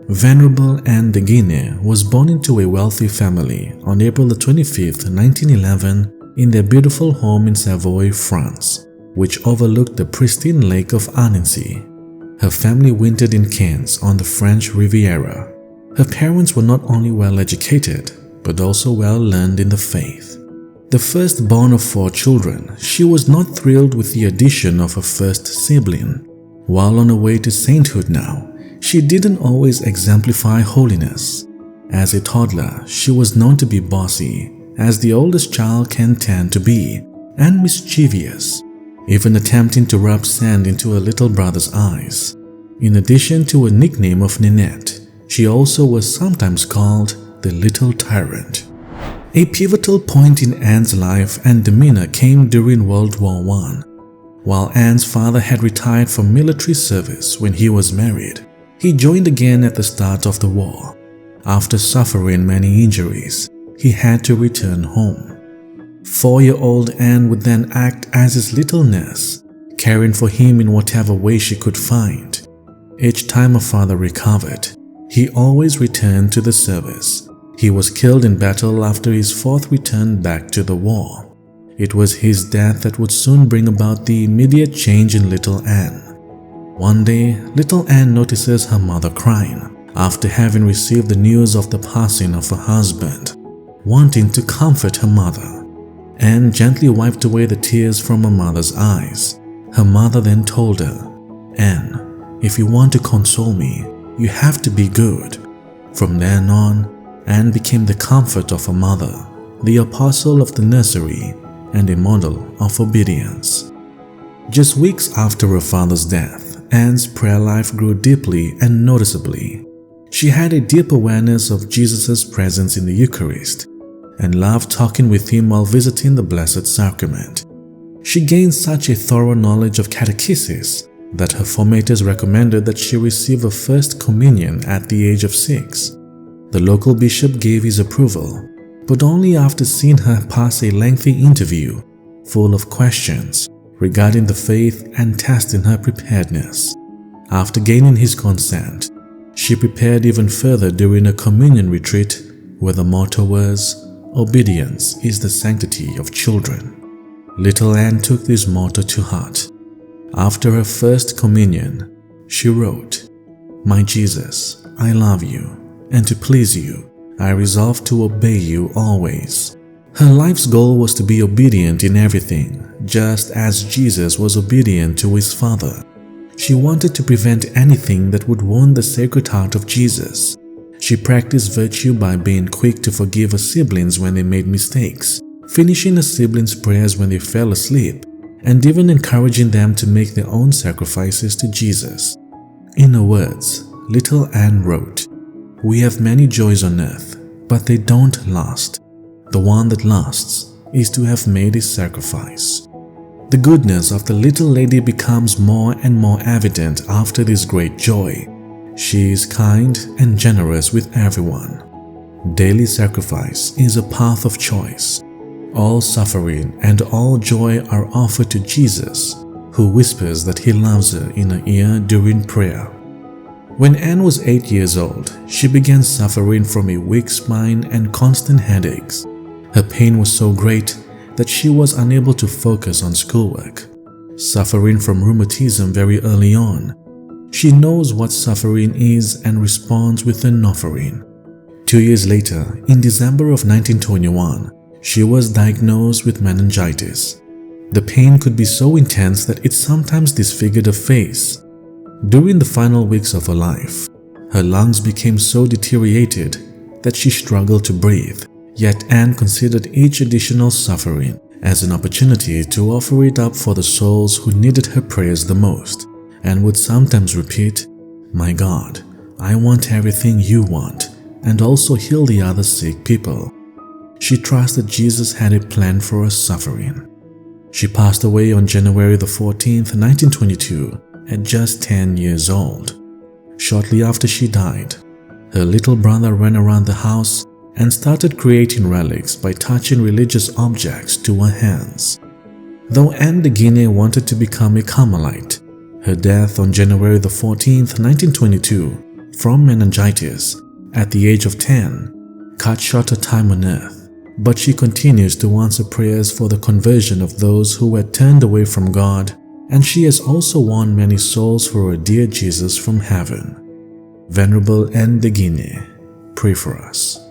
Venerable Anne de Guigné was born into a wealthy family on April 25, 1911 in their beautiful home in Savoy, France, which overlooked the pristine lake of Annecy. Her family wintered in Cannes on the French Riviera. Her parents were not only well educated, but also well learned in the faith. The firstborn of 4 children, she was not thrilled with the addition of her first sibling. While on her way to sainthood now, she didn't always exemplify holiness. As a toddler, she was known to be bossy, as the oldest child can tend to be, and mischievous, even attempting to rub sand into her little brother's eyes. In addition to a nickname of Ninette, she also was sometimes called the Little Tyrant. A pivotal point in Anne's life and demeanor came during World War I. While Anne's father had retired from military service when he was married, he joined again at the start of the war. After suffering many injuries, he had to return home. 4-year-old Anne would then act as his little nurse, caring for him in whatever way she could find. Each time her father recovered, he always returned to the service. He was killed in battle after his 4th return back to the war. It was his death that would soon bring about the immediate change in little Anne. One day, little Anne notices her mother crying after having received the news of the passing of her husband. Wanting to comfort her mother, Anne gently wiped away the tears from her mother's eyes. Her mother then told her, "Anne, if you want to console me, you have to be good." From then on, Anne became the comfort of her mother, the apostle of the nursery, and a model of obedience. Just weeks after her father's death, Anne's prayer life grew deeply and noticeably. She had a deep awareness of Jesus' presence in the Eucharist and loved talking with him while visiting the Blessed Sacrament. She gained such a thorough knowledge of catechesis that her formators recommended that she receive a first communion at the age of 6. The local bishop gave his approval, but only after seeing her pass a lengthy interview full of questions regarding the faith and testing her preparedness. After gaining his consent, she prepared even further during a communion retreat where the motto was, "Obedience is the sanctity of children." Little Anne took this motto to heart. After her first communion, she wrote, "My Jesus, I love you, and to please you, I resolve to obey you always." Her life's goal was to be obedient in everything, just as Jesus was obedient to his Father. She wanted to prevent anything that would wound the Sacred Heart of Jesus. She practiced virtue by being quick to forgive her siblings when they made mistakes, finishing her siblings' prayers when they fell asleep, and even encouraging them to make their own sacrifices to Jesus. In her words, little Anne wrote, "We have many joys on earth, but they don't last. The one that lasts is to have made a sacrifice." The goodness of the little lady becomes more and more evident after this great joy. She is kind and generous with everyone. Daily sacrifice is a path of choice. All suffering and all joy are offered to Jesus, who whispers that he loves her in her ear during prayer. When Anne was 8 years old, she began suffering from a weak spine and constant headaches. Her pain was so great that she was unable to focus on schoolwork. Suffering from rheumatism very early on, she knows what suffering is and responds with an offering. 2 years later, in December of 1921, she was diagnosed with meningitis. The pain could be so intense that it sometimes disfigured her face. During the final weeks of her life, her lungs became so deteriorated that she struggled to breathe. Yet Anne considered each additional suffering as an opportunity to offer it up for the souls who needed her prayers the most, and would sometimes repeat, "My God, I want everything you want, and also heal the other sick people." She trusted Jesus had a plan for her suffering. She passed away on January 14th, 1922, at just 10 years old. Shortly after she died, her little brother ran around the house and started creating relics by touching religious objects to her hands. Though Anne de Guigné wanted to become a Carmelite, her death on January 14, 1922, from meningitis at the age of 10 cut short her time on earth, but she continues to answer prayers for the conversion of those who had turned away from God, and she has also won many souls for her dear Jesus from heaven. Venerable Anne de Guigné, pray for us.